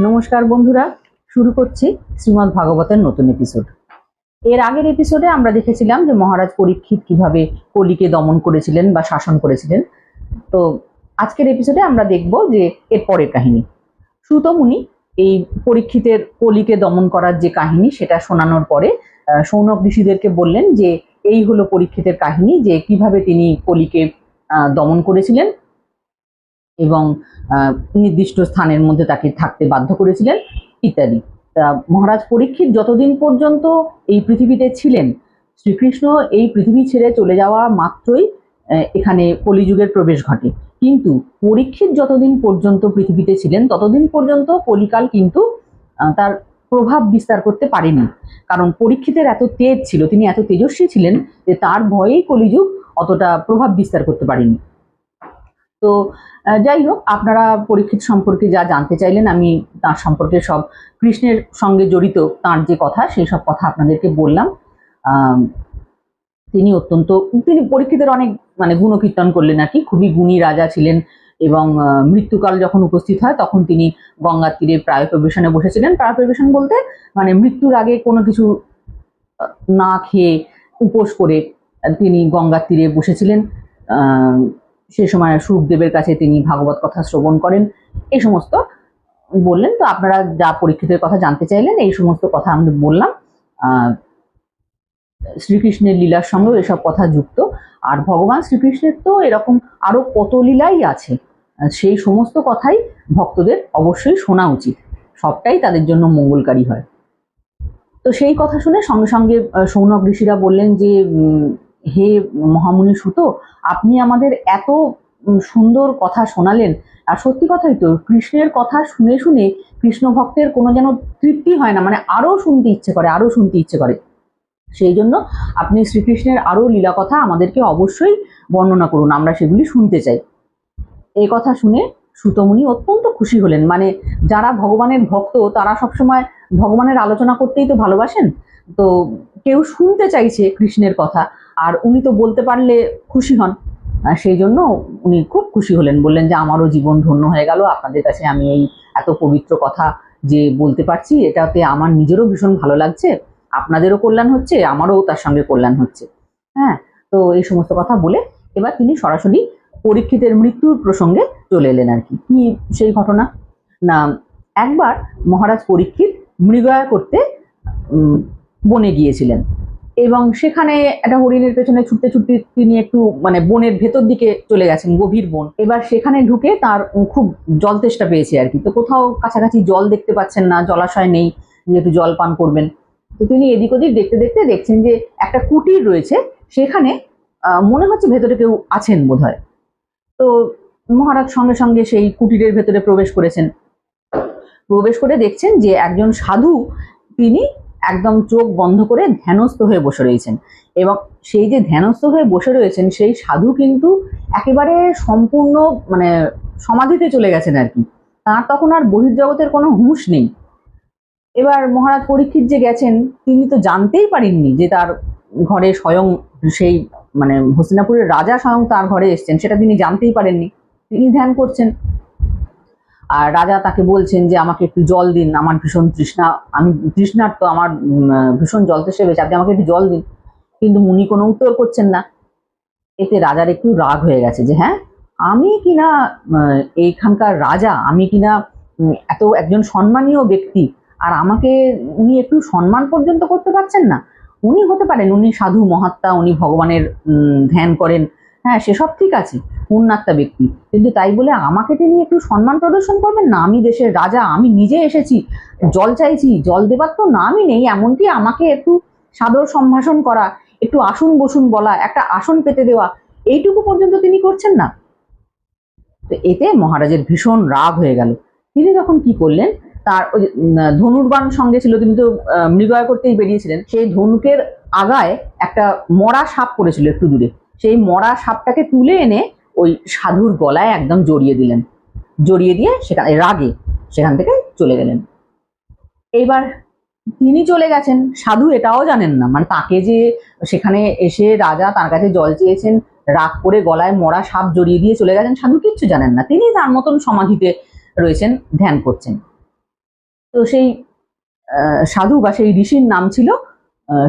নমস্কার বন্ধুরা, শুরু করছি শ্রীমদ্ ভাগবতের নতুন এপিসোড। এর আগের এপিসোডে আমরা দেখেছিলাম যে মহারাজ পরীক্ষিত কিভাবে কলিকে দমন করেছিলেন বা শাসন করেছিলেন। তো আজকের এপিসোডে আমরা দেখব যে এর পরের কাহিনী। সুত মুনি এই পরীক্ষিতের কলিকে দমন করার যে কাহিনী সেটা শোনানোর পরে শৌনক ঋষিদেরকে বললেন যে এই হলো পরীক্ষিতের কাহিনী, যে কিভাবে তিনি কলিকে দমন করেছিলেন এবং নির্দিষ্ট স্থানের মধ্যে তাকে থাকতে বাধ্য করেছিলেন ইত্যাদি। মহারাজ পরীক্ষিত যতদিন পর্যন্ত এই পৃথিবীতে ছিলেন, শ্রীকৃষ্ণ এই পৃথিবী ছেড়ে চলে যাওয়া মাত্রই এখানে কলিযুগের প্রবেশ ঘটে। কিন্তু পরীক্ষিত যতদিন পর্যন্ত পৃথিবীতে ছিলেন ততদিন পর্যন্ত কলিকাল কিন্তু তার প্রভাব বিস্তার করতে পারেনি, কারণ পরীক্ষিতের এত তেজ ছিল, তিনি এত তেজস্বী ছিলেন যে তার ভয়েই কলিযুগ অতটা প্রভাব বিস্তার করতে পারেনি। তো যাই হোক, আপনারা পরীক্ষিত সম্পর্কে যা জানতে চাইলেন, আমি তার সম্পর্কে সব কৃষ্ণের সঙ্গে জড়িত তার যে কথা সেই সব কথা আপনাদেরকে বললাম। তিনি পরীক্ষিতের অনেক গুণকীর্তন করলেন আর কি। খুবই গুণী রাজা ছিলেন এবং মৃত্যুকাল যখন উপস্থিত হয় তখন তিনি গঙ্গার তীরে প্রায়োপবেশনে বসেছিলেন। প্রায়োপবেশন বলতে মৃত্যুর আগে কোনো কিছু না খেয়ে উপোস করে তিনি গঙ্গার তীরে বসেছিলেন। সেই সময় সুখদেবের কাছে তিনি ভাগবত কথা শ্রবণ করেন, এই সমস্ত বললেন। তো আপনারা যা পরীক্ষিতের কথা জানতে চাইলেন এই সমস্ত কথা আমি বললাম। শ্রীকৃষ্ণের লীলার সঙ্গেও এসব কথা যুক্ত। আর ভগবান শ্রীকৃষ্ণের তো এরকম আরো কত লীলাই আছে, সেই সমস্ত কথাই ভক্তদের অবশ্যই শোনা উচিত, সবটাই তাদের জন্য মঙ্গলকারী হয়। তো সেই কথা শুনে সঙ্গে সঙ্গে শৌনক ঋষিরা বললেন যে হে মহামুনি সুত, আপনি আমাদের এত সুন্দর কথা শোনালেন, আর সত্যি কথাই তো, কৃষ্ণের কথা শুনে শুনে কৃষ্ণ ভক্তের কোনো যেন তৃপ্তি হয় না, আরো শুনতে ইচ্ছে করে, আরো শুনতে ইচ্ছে করে। সেই জন্য আপনি শ্রীকৃষ্ণের আরো লীলা কথা আমাদেরকে অবশ্যই বর্ণনা করুন, আমরা সেগুলি শুনতে চাই। এই কথা শুনে সুতমুনি অত্যন্ত খুশি হলেন। যারা ভগবানের ভক্ত তারা সবসময় ভগবানের আলোচনা করতেই তো ভালোবাসেন, তো কেউ শুনতে চাইছে কৃষ্ণের কথা, আর উনি তো বলতে পারলে খুশি হন। সেই জন্য উনি খুব খুশি হলেন, বললেন যে আমারও জীবন ধন্য হয়ে গেল, আপনাদের কাছে আমি এই এত পবিত্র কথা যে বলতে পারছি, এটাতে আমার নিজেরও ভীষণ ভালো লাগছে, আপনাদেরও কল্যাণ হচ্ছে, আমারও তার সঙ্গে কল্যাণ হচ্ছে। হ্যাঁ, তো এই সমস্ত কথা বলে এবার তিনি সরাসরি পরীক্ষিতের মৃত্যুর প্রসঙ্গে চলে এলেন আর কি। কি সেই ঘটনা না, একবার মহারাজ পরীক্ষিত মৃগয়া করতে বনে গিয়েছিলেন এবং সেখানে একটা হরিণের পেছনে ছুটতে ছুটতে তিনি একটু বনের ভেতর দিকে চলে গেছেন, গভীর বন। এবার সেখানে ঢুকে তার খুব জল তেষ্টা পেয়েছে আর কি। তো কোথাও কাছাকাছি জল দেখতে পাচ্ছেন না, জলাশয় নেই যে একটু জল পান করবেন। তো তিনি এদিক ওদিক দেখতে দেখতে দেখছেন যে একটা কুটির রয়েছে, সেখানে মনে হচ্ছে ভেতরে কেউ আছেন বোধহয়। তো মহারাজ সঙ্গে সঙ্গে সেই কুটিরের ভেতরে প্রবেশ করেছেন। প্রবেশ করে দেখছেন যে একজন সাধু, তিনি একদম চোখ বন্ধ করে ধ্যানস্থ হয়ে বসে রয়েছেন। এবং সেই যে ধ্যানস্থ হয়ে বসে রয়েছেন সেই সাধু কিন্তু একেবারে সম্পূর্ণ সমাধিতে চলে গেছেন আর কি। তার তখন আর বহির্জগতের কোনো হুঁশ নেই। এবার মহারাজ পরীক্ষিত যে গেছেন তিনি তো জানতেই পারেননি যে তার ঘরে স্বয়ং সেই হস্তিনাপুরের রাজা স্বয়ং তার ঘরে এসছেন, সেটা তিনি জানতেই পারেননি। তিনি ধ্যান করছেন আর রাজা তাকে বলছেন যে আমাকে একটু জল দিন, আমার ভীষণ তৃষ্ণা, আমি তৃষ্ণার্ত, আমার ভীষণ জল তেষ্টা পেয়েছে, আপনি আমাকে একটু জল দিন। কিন্তু মুনি কোনো উত্তর করছেন না। এতে রাজার একটু রাগ হয়ে গেছে যে হ্যাঁ, আমি কিনা এইখানকার রাজা, আমি কিনা এত একজন সম্মানীয় ব্যক্তি, আর আমাকে উনি একটু সম্মান পর্যন্ত করতে পারছেন না। উনি হতে পারেন উনি সাধু মহাত্মা, উনি ভগবানের ধ্যান করেন, হ্যাঁ সেসব ঠিক আছে, পুণ্যাত্মা ব্যক্তি, কিন্তু তাই বলে আমাকে তিনি একটু সম্মান প্রদর্শন করবেন না? আমি দেশের রাজা, আমি নিজে এসেছি, জল চাইছি, জল দেবার তো নামই নেই, এমনকি আমাকে একটু সাদর সম্ভাষণ করা, একটু আসুন বসুন বলা, একটা আসন পেতে দেওয়া, এইটুকু পর্যন্ত তিনি করছেন না। তো এতে মহারাজের ভীষণ রাগ হয়ে গেল। তিনি তখন কি করলেন, তার ওই ধনুর্বাণ সঙ্গে ছিল, তিনি তো মৃগয়া করতেই বেরিয়েছিলেন, সেই ধনুকের আগায় একটা মরা সাপ পড়েছিল একটু দূরে, সেই মরা সাপটাকে তুলে এনে ওই সাধুর গলায় একদম জড়িয়ে দিলেন। জড়িয়ে দিয়ে সেখান থেকে চলে গেলেন। এইবার তিনি চলে গেছেন, সাধু এটাও জানেন না, তাকে যে সেখানে এসে রাজা তার কাছে জল চেয়েছেন, রাগ করে গলায় মরা সাপ জড়িয়ে দিয়ে চলে গেছেন, সাধু কিচ্ছু জানেন না। তিনি তার মতন সমাধিতে রয়েছেন, ধ্যান করছেন। তো সেই সাধু বা সেই ঋষির নাম ছিল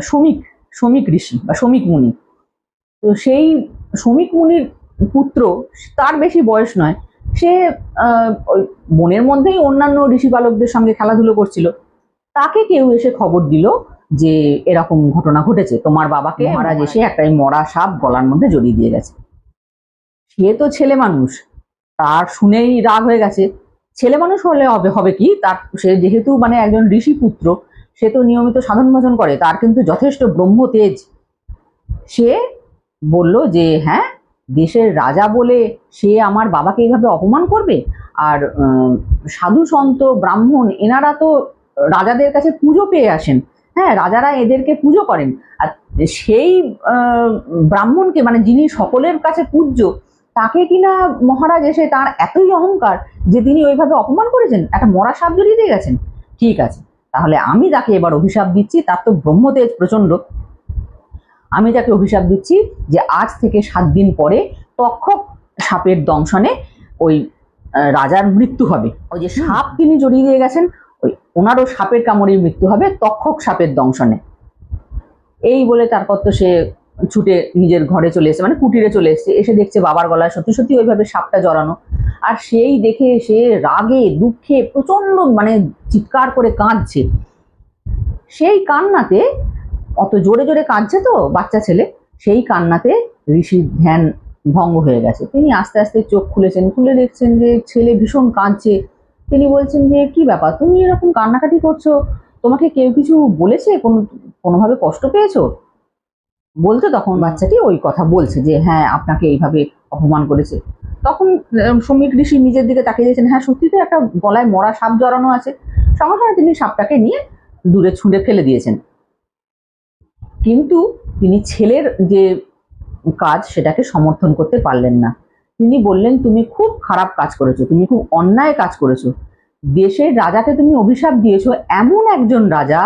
শমিক শমিক ঋষি বা শমিক মুনি। তো সেই শমিক মুনির পুত্র, তার বেশি বয়স নয়, সে ওই বনের মধ্যেই অন্যান্য ঋষি বালকদের সঙ্গে খেলাধুলো করছিল। তাকে কেউ এসে খবর দিল যে এরকম ঘটনা ঘটেছে, তোমার বাবাকে মহারাজ এসে একটা মরা সাপ গলার মধ্যে জড়িয়ে দিয়ে গেছে। সে তো ছেলে মানুষ, তার শুনেই রাগ হয়ে গেছে। ছেলে মানুষ হলে হবে কি, তার সে যেহেতু মানে একজন ঋষি পুত্র, সে তো নিয়মিত সাধন ভজন করে, তার কিন্তু যথেষ্ট ব্রহ্ম তেজ। সে বলল যে হ্যাঁ, দেশের রাজা বলে সে আমার বাবাকে এইভাবে অপমান করবে? আর সাধু সন্ত ব্রাহ্মণ এনারা তো রাজাদের কাছে পুজো পেয়ে আসেন, হ্যাঁ, রাজারা এদেরকে পুজো করেন। আর সেই ব্রাহ্মণকে, মানে যিনি সকলের কাছে পূজ্য, তাকে কিনা মহারাজ এসে তার এতই অহংকার যে তিনি ওইভাবে অপমান করেছেন, একটা মরা সাপ জড়িয়ে দিয়ে গেছেন। ঠিক আছে, তাহলে আমি তাকে এবার অভিশাপ দিচ্ছি, তার তো ব্রহ্মতেজ প্রচন্ড। আমি তাকে অভিশাপ দিচ্ছি যে আজ থেকে 7 দিন পরে তক্ষক সাপের দংশনে ওই রাজার মৃত্যু হবে। ওই যে সাপ তিনি জড়িয়ে দিয়ে গেছেন, ওই ওনারও সাপের কামড়ের মৃত্যু হবে তক্ষক সাপের দংশনে। এই বলে তারপর তো সে ছুটে নিজের ঘরে চলে এসেছে, মানে কুটিরে চলে এসেছে। এসে দেখছে বাবার গলায় সত্যি সত্যি ওইভাবে সাপটা জড়ানো। আর সেই দেখে সে রাগে দুঃখে প্রচন্ড মানে চিৎকার করে কাঁদছে। সেই কান্নাতে, অত জোরে জোরে কাঁদছে তো বাচ্চা ছেলে, সেই কান্নাতে ঋষির ধ্যান ভঙ্গ হয়ে গেছে। তিনি আস্তে আস্তে চোখ খুলেছেন, খুলে দেখছেন যে ছেলে ভীষণ কাঁদছে। তিনি বলছেন যে কি ব্যাপার, তুমি এরকম কান্নাকাটি করছো? তোমাকে কেউ কিছু বলেছে? কোনোভাবে কষ্ট পেয়েছো? বলতে তখন বাচ্চাটি ওই কথা বলছে যে হ্যাঁ, আপনাকে এইভাবে অপমান করেছে। তখন শমিক ঋষি নিজের দিকে তাকিয়ে দিয়েছেন, হ্যাঁ সত্যি তো একটা গলায় মরা সাপ জড়ানো আছে। সঙ্গে সঙ্গে তিনি সাপটাকে নিয়ে দূরে ছুঁড়ে ফেলে দিয়েছেন। কিন্তু তিনি ছেলের যে কাজ সেটাকে সমর্থন করতে পারলেন না। তিনি বললেন, তুমি খুব খারাপ কাজ করেছো, তুমি খুব অন্যায় কাজ করেছো। দেশের রাজাকে তুমি অভিশাপ দিয়েছো, এমন একজন রাজা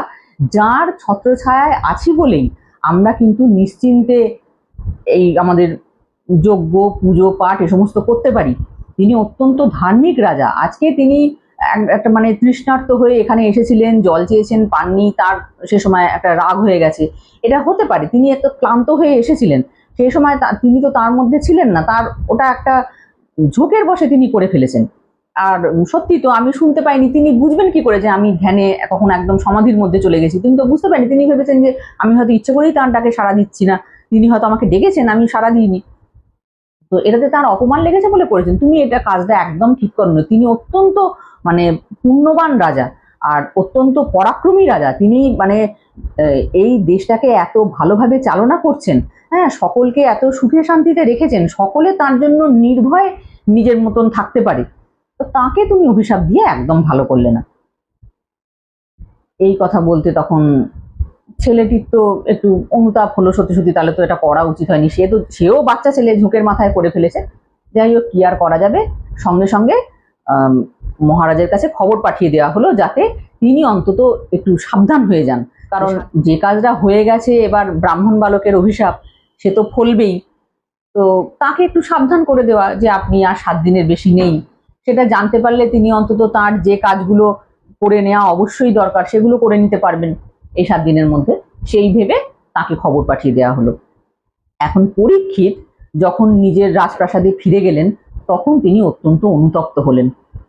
যার ছত্রছায়ায় আছি বলেই আমরা কিন্তু নিশ্চিন্তে এই আমাদের যজ্ঞ পুজো পাঠ এ সমস্ত করতে পারি। তিনি অত্যন্ত ধার্মিক রাজা। আজকে তিনি একটা মানে তৃষ্ণার্ত হয়ে এখানে এসেছিলেন, জল চেয়েছেন, পাননি, তার সে সময় একটা রাগ হয়ে গেছে, এটা হতে পারে। তিনি এত ক্লান্ত হয়ে এসেছিলেন, সেই সময় তিনি তো তার মধ্যে ছিলেন না, তার ওটা একটা ঝোঁকের বশে তিনি করে ফেলেছেন। আর সত্যি তো আমি শুনতে পাইনি, তিনি বুঝবেন কি করে যে আমি ধ্যানে তখন একদম সমাধির মধ্যে চলে গেছি? তিনি তো বুঝতে পারেনি। তিনি ভেবেছেন যে আমি হয়তো ইচ্ছে করেই তার ডাকে সাড়া দিচ্ছি না, তিনি হয়তো আমাকে ডেকেছেন, আমি সাড়া দিইনি। তো এটাতে তার অপমান লেগেছে বলে করেছেন। তুমি এটা কাজটা একদম ঠিক করো। তিনি অত্যন্ত মানে পুণ্যবান রাজা আর অত্যন্ত পরাক্রমী রাজা। তিনি মানে এই দেশটাকে এত ভালোভাবে চালনা করছেন, হ্যাঁ, সকলকে এত সুখে শান্তিতে রেখেছেন, সকলে তার জন্য নির্ভয়ে নিজের মতন থাকতে পারে। তো তাকে তুমি অভিশাপ দিয়ে একদম ভালো করলে না। এই কথা বলতে তখন ছেলেটির তো একটু অনুতাপ হলো, সত্যি সত্যি তাহলে তো এটা করা উচিত হয়নি। সেও বাচ্চা ছেলে, ঝোঁকের মাথায় করে ফেলেছে। যাই হোক, কি আর করা যাবে। সঙ্গে সঙ্গে মহারাজের কাছে খবর পাঠিয়ে দেওয়া হলো যাতে তিনি অন্তত একটু সাবধান হয়ে যান, কারণ যে কাজটা হয়ে গেছে এবার ব্রাহ্মণ বালকের অভিশাপ, সে তো ফলবেই। তো তাকে একটু সাবধান করে দেওয়া যে আপনি আর 7 দিনের বেশি নেই। সেটা জানতে পারলে তিনি অন্তত তার যে কাজগুলো করে নেওয়া অবশ্যই দরকার সেগুলো করে নিতে পারবেন এই 7 দিনের মধ্যে। সেই ভেবে তাকে খবর পাঠিয়ে দেওয়া হলো। এখন পরীক্ষিত যখন নিজের রাজপ্রাসাদে ফিরে গেলেন, তখন তিনি অত্যন্ত অনুতপ্ত হলেন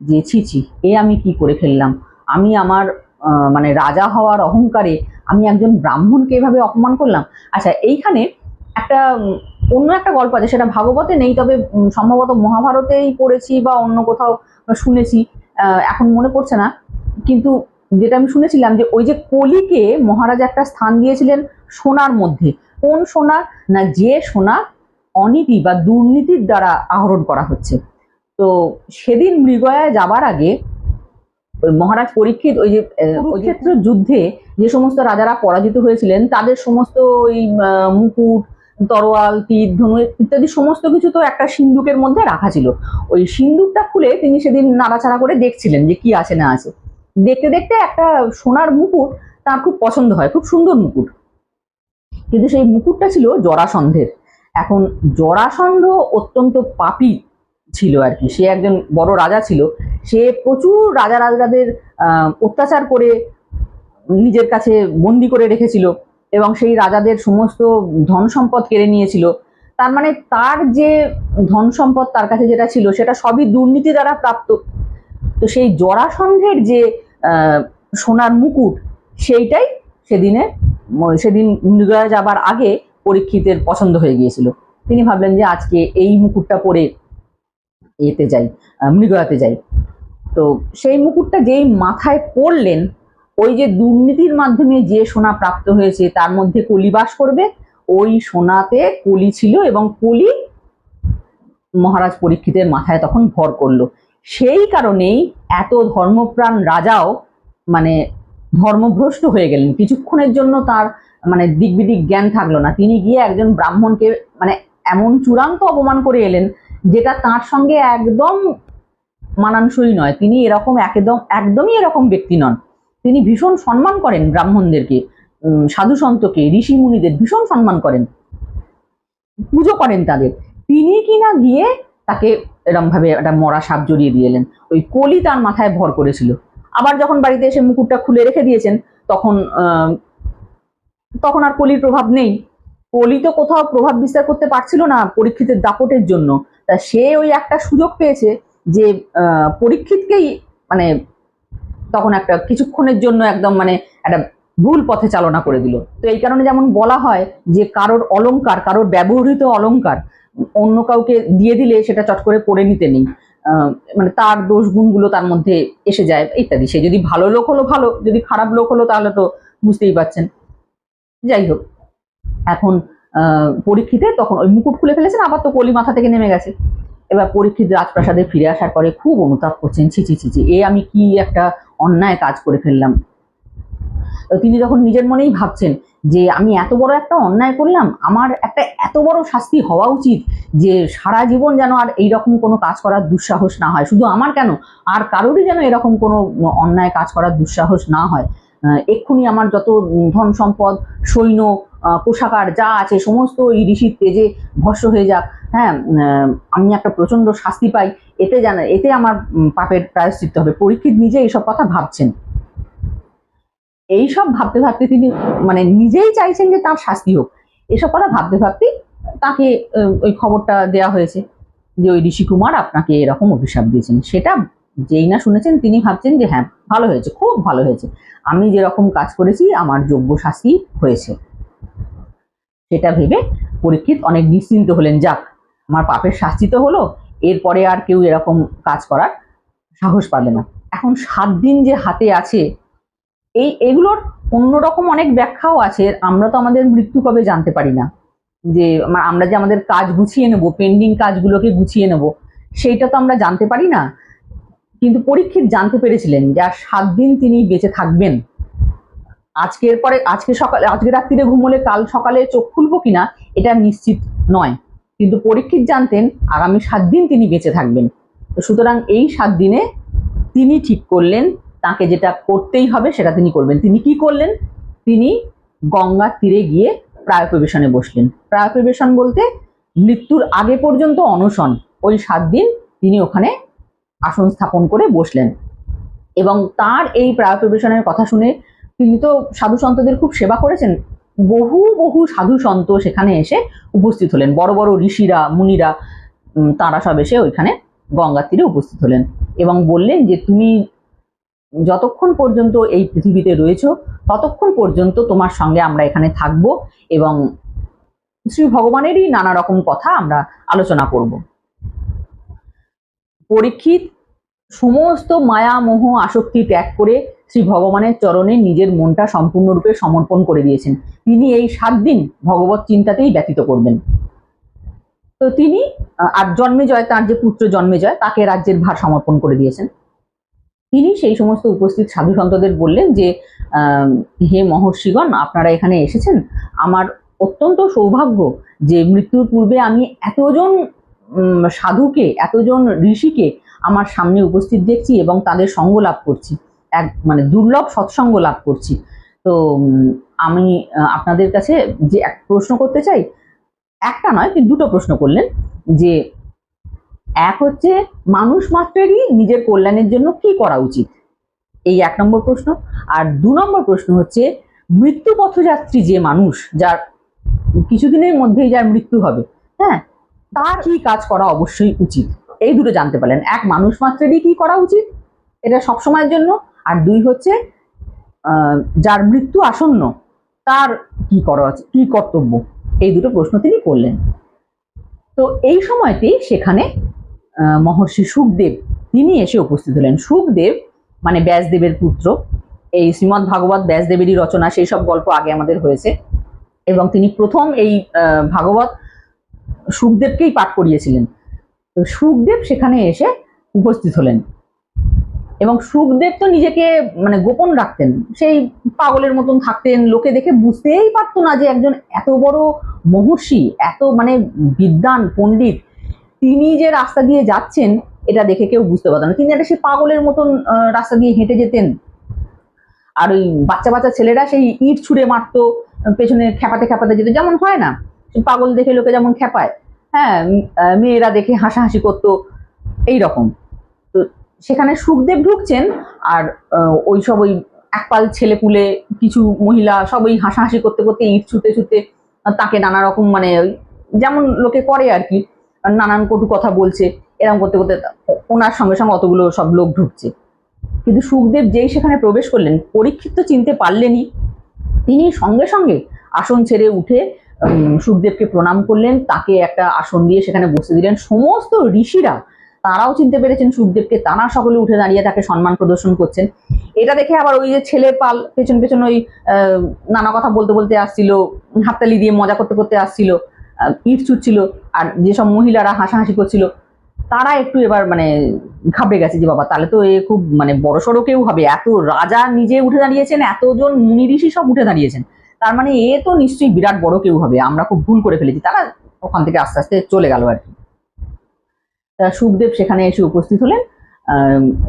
যে ছি ছি, এ আমি কি করে ফেললাম? আমি আমার মানে রাজা হওয়ার অহংকারে আমি একজন ব্রাহ্মণকে এভাবে অপমান করলাম। আচ্ছা, এইখানে একটা অন্য একটা গল্প আছে, সেটা ভাগবতে নেই, তবে সম্ভবত মহাভারতেই পড়েছি বা অন্য কোথাও শুনেছি, এখন মনে পড়ছে না। কিন্তু যেটা আমি শুনেছিলাম যে ওই যে কলিকে মহারাজ একটা স্থান দিয়েছিলেন সোনার মধ্যে। কোন সোনা? না, যে সোনা অনীতি বা দুর্নীতির দ্বারা আহরণ করা হচ্ছে। তো সেদিন মৃগয়ায় যাবার আগে ওই মহারাজ পরীক্ষিত ওই যে কুরুক্ষেত্র যুদ্ধে যে সমস্ত রাজারা পরাজিত হয়েছিলেন তাদের সমস্ত ওই মুকুট, তরোয়াল, তীর, ধনু ইত্যাদি সমস্ত কিছু তো একটা সিন্দুকের মধ্যে রাখা ছিল। ওই সিন্দুকটা খুলে তিনি সেদিন নাড়াচাড়া করে দেখছিলেন যে কি আছে না আছে। দেখতে দেখতে একটা সোনার মুকুট তার খুব পছন্দ হয়, খুব সুন্দর মুকুট। কিন্তু সেই মুকুটটা ছিল জরাসন্ধের। এখন জরাসন্ধ অত্যন্ত পাপী ছিল আর কি। সে একজন বড় রাজা ছিল, সে প্রচুর রাজাদের অত্যাচার করে নিজের কাছে বন্দি করে রেখেছিল এবং সেই রাজাদের সমস্ত ধন সম্পদ কেড়ে নিয়েছিল। তার মানে তার যে ধন সম্পদ তার কাছে যেটা ছিল সেটা সবই দুর্নীতি দ্বারা প্রাপ্ত। তো সেই জরাসন্ধের যে সোনার মুকুট, সেইটাই সেদিন মৃগয়া যাবার আগে পরীক্ষিতের পছন্দ হয়ে গিয়েছিল। তিনি ভাবলেন যে আজকে এই মুকুটটা পরে এতে যাই, মৃগয়াতে যাই। তো সেই মুকুটটা যেই মাথায় পড়লেন, ওই যে দুর্নীতির মাধ্যমে যে সোনা প্রাপ্ত হয়েছে তার মধ্যে কলি বাস করবে, ওই সোনাতে কলি ছিল এবং কলি মহারাজ পরীক্ষিতের মাথায় তখন ভর করলো। সেই কারণেই এত ধর্মপ্রাণ রাজাও মানে ধর্মভ্রষ্ট হয়ে গেলেন। কিছুক্ষণের জন্য তার মানে দিকবিদিক জ্ঞান থাকলো না। তিনি গিয়ে একজন ব্রাহ্মণকে মানে এমন চূড়ান্ত অপমান করে এলেন যেটা তার সঙ্গে একদম মানানসই নয়। তিনি একদমই এরকম ব্যক্তি নন। তিনি ভীষণ সম্মান করেন ব্রাহ্মণদেরকে, সাধু সন্তকে, ঋষি মুনিদের ভীষণ সম্মান করেন, পুজো করেন তাদের। তিনি কিনা গিয়ে তাকে এরম ভাবে একটা মরা সাপ জড়িয়ে দিয়ে এলেন। ওই কলি তার মাথায় ভর করেছিল। আবার যখন বাড়িতে এসে মুকুটটা খুলে রেখে দিয়েছেন, তখন আর কলির প্রভাব নেই। কলি তো কোথাও প্রভাব বিস্তার করতে পারছিল না পরীক্ষিতের দাপটের জন্য। তা সে ওই একটা সুযোগ পেয়েছে যে পরীক্ষিতকেই মানে তখন একটা কিছুক্ষণের জন্য একদম মানে একটা ভুল পথে চালনা করে দিল। তো এই কারণে যেমন বলা হয় যে কারোর অলংকার, কারোর ব্যবহৃত অলংকার অন্য কাউকে দিয়ে দিলে সেটা চট করে পড়ে নিতে নেই, মানে তার দোষ গুণগুলো তার মধ্যে এসে যায় ইত্যাদি। সে যদি ভালো লোক হলো ভালো, যদি খারাপ লোক হলো তাহলে তো বুঝতেই পারছেন। যাই হোক, এখন পরীক্ষিতে তখন ওই মুকুট খুলে ফেলেছেন, আবার তো কলি মাথা থেকে নেমে গেছে। এবার পরীক্ষিত রাজপ্রাসাদে ফিরে আসার পরে খুব অনুতাপ করছেন, ছি ছি ছি ছি, এ আমি কি একটা অন্যায় কাজ করে ফেললাম। তিনি যখন নিজের মনেই ভাবছেন যে আমি এত বড় একটা অন্যায় করলাম, আমার একটা এত বড় শাস্তি হওয়া উচিত যে সারা জীবন যেন আর এইরকম কোনো কাজ করার দুঃসাহস না হয়। শুধু আমার কেন, আর কারোরই যেন এরকম কোনো অন্যায় কাজ করার দুঃসাহস না হয়। এক্ষুনি আমার যত ধন সম্পদ, সৈন্য, পোশাকার যা আছে সমস্ত এই ঋষির তেজে ভস্ম হয়ে যাক। হ্যাঁ, আমি একটা প্রচন্ড শাস্তি পাই, এতে আমার পাপের প্রায়শ্চিত্ত হবে। পরীক্ষিত নিজে এইসব কথা ভাবছেন। এইসব ভাবতে ভাবতে তিনি মানে নিজেই চাইছেন যে তার শাস্তি হোক। এসব কথা ভাবতে ভাবতে তাকে ওই খবরটা দেওয়া হয়েছে যে ওই ঋষিকুমার আপনাকে এরকম অভিশাপ দিয়েছেন। সেটা যেই না শুনেছেন তিনি ভাবছেন যে হ্যাঁ, ভালো হয়েছে, খুব ভালো হয়েছে, আমি যেরকম কাজ করেছি আমার যোগ্য শাস্তি হয়েছে। সেটা ভেবে পরীক্ষিত অনেক নিশ্চিন্ত হলেন, যাক আমার পাপের শাস্তি তো হলো, এরপরে আর কেউ এরকম কাজ করার সাহস পাবে না। এখন 7 দিন যে হাতে আছে, এগুলোর অন্যরকম অনেক ব্যাখ্যাও আছে। আমরা তো আমাদের মৃত্যু কবে জানতে পারি না, যে আমরা যে আমাদের কাজ গুছিয়ে নেব, পেন্ডিং কাজগুলোকে গুছিয়ে নেব, সেইটা তো আমরা জানতে পারি না। কিন্তু পরীক্ষিত জানতে পেরেছিলেন যে আর 7 দিন তিনি বেঁচে থাকবেন। আজকে রাত্রিরে ঘুমোলে কাল সকালে চোখ খুলবো কিনা এটা নিশ্চিত নয়, কিন্তু পরীক্ষিত জানতেন আগামী 7 দিন তিনি বেঁচে থাকবেন। তো সুতরাং এই 7 দিনে তিনি ঠিক করলেন তাকে যেটা করতেই হবে সেটা তিনি করবেন। তিনি কি করলেন? তিনি গঙ্গার তীরে গিয়ে প্রায়োপবেশনে বসলেন। প্রায়োপবেশন বলতে মৃত্যুর আগে পর্যন্ত অনশন। ওই 7 দিন তিনি ওখানে আসন স্থাপন করে বসলেন এবং তার এই প্রায়োপবেশনের কথা শুনে, তিনি তো সাধু সন্তদের খুব সেবা করেছেন, বহু সাধু সন্ত সেখানে এসে উপস্থিত হলেন। বড় বড় ঋষিরা, মুনিরা, তারা সব এসে ওইখানে গঙ্গার তীরে উপস্থিত হলেন এবং বললেন যে তুমি যতক্ষণ পর্যন্ত এই পৃথিবীতে রয়েছো ততক্ষণ পর্যন্ত তোমার সঙ্গে আমরা এখানে থাকব এবং শ্রী ভগবানেরই নানা রকম কথা আমরা আলোচনা করব। পরীক্ষিত সমস্ত মায়া মোহ আসক্তি ত্যাগ করে শ্রী ভগবানের চরণে নিজের মনটা সম্পূর্ণরূপে সমর্পণ করে দিয়েছেন। তিনি এই 7 দিন ভগবত চিন্তাতেই ব্যতীত করবেন। তো তিনি আর জন্মেজয়, তার যে পুত্র জন্মেজয়, তাকে রাজ্যের ভার সমর্পণ করে দিয়েছেন। তিনি সেই সমস্ত উপস্থিত সাধু সন্তদের বললেন যে হে মহর্ষিগণ, আপনারা এখানে এসেছেন, আমার অত্যন্ত সৌভাগ্য যে মৃত্যুর পূর্বে আমি এতজন সাধুকে, এতজন ঋষিকে আমার সামনে উপস্থিত দেখছি এবং তাদের সঙ্গ লাভ করছি, মানে দুর্লভ সৎসঙ্গ লাভ করছি। তো আমি আপনাদের কাছে যে এক প্রশ্ন করতে চাই, একটা নয় তিনি 2টো প্রশ্ন করলেন, যে এক হচ্ছে মানুষ মাত্রেরই নিজের কল্যাণের জন্য কি করা উচিত, এই 1 নম্বর প্রশ্ন। আর 2 নম্বর প্রশ্ন হচ্ছে মৃত্যু পথযাত্রী যে মানুষ, যার কিছুদিনের মধ্যেই যার মৃত্যু হবে, হ্যাঁ, তার কি কাজ করা অবশ্যই উচিত। এই দুটো জানতে পারলেন, এক মানুষ মাত্রেরই কি করা উচিত এটা সবসময়ের জন্য, আর 2 হচ্ছে যার মৃত্যু আসন্ন তার কি করা উচিত, কি কর্তব্য। এই দুটো প্রশ্ন তিনি করলেন। তো এই সময়তেই সেখানে মহর্ষি সুখদেব তিনি এসে উপস্থিত হলেন। সুখদেব মানে ব্যাসদেবের পুত্র। এই শ্রীমদ্ ভাগবত ব্যাসদেবেরই রচনা, সেই সব গল্প আগে আমাদের হয়েছে, এবং তিনি প্রথম এই ভাগবত সুখদেবকেই পাঠ করিয়েছিলেন। তো সুখদেব সেখানে এসে উপস্থিত হলেন, এবং সুখদেব তো নিজেকে মানে গোপন রাখতেন, সেই পাগলের মতন থাকতেন, লোকে দেখে বুঝতেই পারতো না যে একজন এত বড় মহর্ষি, এত মানে বিদ্বান পণ্ডিত, তিনি যে রাস্তা দিয়ে যাচ্ছেন এটা দেখে কেউ বুঝতে পারতো না। তিনি একটা সেই পাগলের মতন রাস্তা দিয়ে হেঁটে যেতেন, আর ওই বাচ্চা বাচ্চা ছেলেরা সেই ইট ছুঁড়ে মারতো, পেছনে খেপাতে খেপাতে যেত, যেমন হয় না পাগল দেখে লোকে যেমন খেপায়, হ্যাঁ, মেয়েরা দেখে হাসাহাসি করতো, এইরকম। তো সেখানে সুখদেব ঢুকছেন, আর ওইসব ওই একপাল ছেলেপুলে কিছু মহিলা সব ওই হাসাহাসি করতে করতে ইট ছুটে ছুটে তাকে নানা রকম মানে যেমন লোকে করে আর কি, নানান কটু কথা বলছে, এরকম করতে করতে ওনার সঙ্গে সঙ্গে অতগুলো সব লোক ঢুকছে। কিন্তু সুখদেব যেই সেখানে প্রবেশ করলেন, পরীক্ষিত তো চিনতে পারলেনই, তিনি সঙ্গে সঙ্গে আসন ছেড়ে উঠে সুখদেবকে প্রণাম করলেন, তাকে একটা আসন দিয়ে সেখানে বসে দিলেন। সমস্ত ঋষিরা তারাও চিনতে পেরেছেন সুখদেবকে, তারা সকলে উঠে দাঁড়িয়ে তাকে সম্মান প্রদর্শন করছেন। এটা দেখে আবার ওই যে ছেলে পাল পেছন পেছন ওই নানা কথা বলতে বলতে আসছিল, হাততালি দিয়ে মজা করতে করতে আসছিল, ইট ছুটছিল, আর যেসব মহিলারা হাসাহাসি করছিল তারা একটু এবার মানে ঘাবড়ে গেছে যে বাবা তাহলে তো এ খুব মানে বড়সড় কেউ হবে, এত রাজা নিজে উঠে দাঁড়িয়েছেন, এতজন মুনি ঋষি সব উঠে দাঁড়িয়েছেন, তার মানে এ তো নিশ্চয়ই বিরাট বড় কেউ হবে, আমরা খুব ভুল করে ফেলেছি। তারা ওখান থেকে আস্তে আস্তে চলে গেল আর কি। সুখদেব সেখানে এসে উপস্থিত হলেন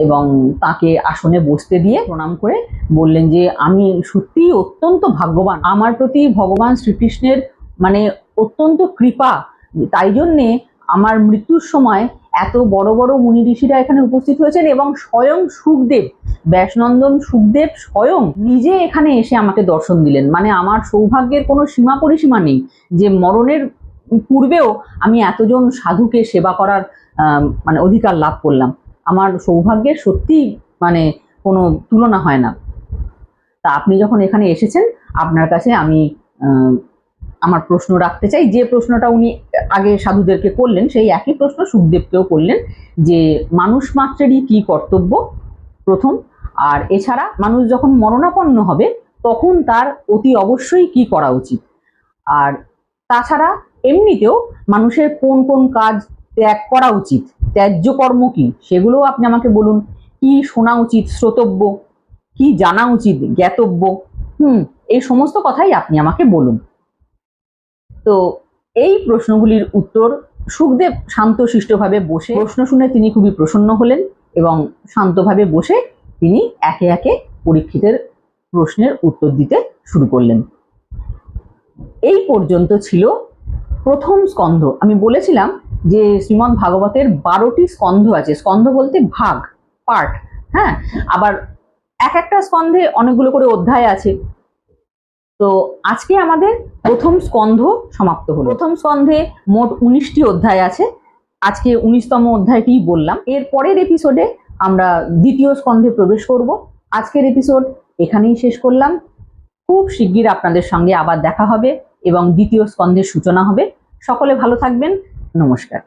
এবং তাকে আসনে বসতে দিয়ে প্রণাম করে বললেন যে আমি সত্যি অত্যন্ত ভাগ্যবান, আমার প্রতি ভগবান শ্রীকৃষ্ণের মানে অত্যন্ত কৃপা, তাই জন্যে আমার মৃত্যুর সময় এত বড় বড় মুনি ঋষিরা এখানে উপস্থিত হয়েছেন, এবং স্বয়ং সুখদেব, ব্যাসনন্দন সুখদেব স্বয়ং নিজে এখানে এসে আমাকে দর্শন দিলেন। মানে আমার সৌভাগ্যের কোনো সীমা পরিসীমা নেই যে মরণের পূর্বেও আমি এতজন সাধুকে সেবা করার মানে অধিকার লাভ করলাম। আমার সৌভাগ্যের সত্যি মানে কোনো তুলনা হয় না। তা আপনি যখন এখানে এসেছেন, আপনার কাছে আমি আমার প্রশ্ন রাখতে চাই, যে প্রশ্নটা উনি আগে সাধুদেরকে করলেন সেই একই প্রশ্ন সুখদেবকেও করলেন, যে মানুষ মাত্রেরই কি কর্তব্য প্রথম, আর এছাড়া মানুষ যখন মরণাপন্ন হবে তখন তার অতি অবশ্যই কি করা উচিত, আর তাছাড়া এমনিতেও মানুষের কোন কোন কাজ ত্যাগ করা উচিত, ত্যায্য কর্ম কি সেগুলোও আপনি আমাকে বলুন। কি শোনা উচিত শ্রোতব্য, কি জানা উচিত জ্ঞাতব্য, এই সমস্ত কথাই আপনি আমাকে বলুন। তো এই প্রশ্নগুলির উত্তর সুখদেব শান্তশিষ্টভাবে বসে, প্রশ্ন শুনে তিনি খুবই প্রসন্ন হলেন এবং শান্তভাবে বসে তিনি একে একে পরীক্ষিতের প্রশ্নের উত্তর দিতে শুরু করলেন। এই পর্যন্ত ছিল প্রথম স্কন্ধ। আমি বলেছিলাম যে শ্রীমদ্ ভাগবতের 12টি স্কন্ধ আছে, স্কন্ধ বলতে ভাগ, পার্ট, হ্যাঁ, আবার এক একটা স্কন্ধে অনেকগুলো করে অধ্যায় আছে। তো আজকে আমাদের প্রথম স্কন্ধ সমাপ্ত হলো। প্রথম স্কন্ধে মোট 19টি অধ্যায় আছে, আজকে 19তম অধ্যায়টি বললাম। এর পরের এপিসোডে আমরা দ্বিতীয় স্কন্ধে প্রবেশ করব। আজকের এপিসোড এখানেই শেষ করলাম। খুব শিগগির আপনাদের সঙ্গে আবার দেখা হবে এবং দ্বিতীয় স্কন্ধের সূচনা হবে। সকলে ভালো থাকবেন, নমস্কার।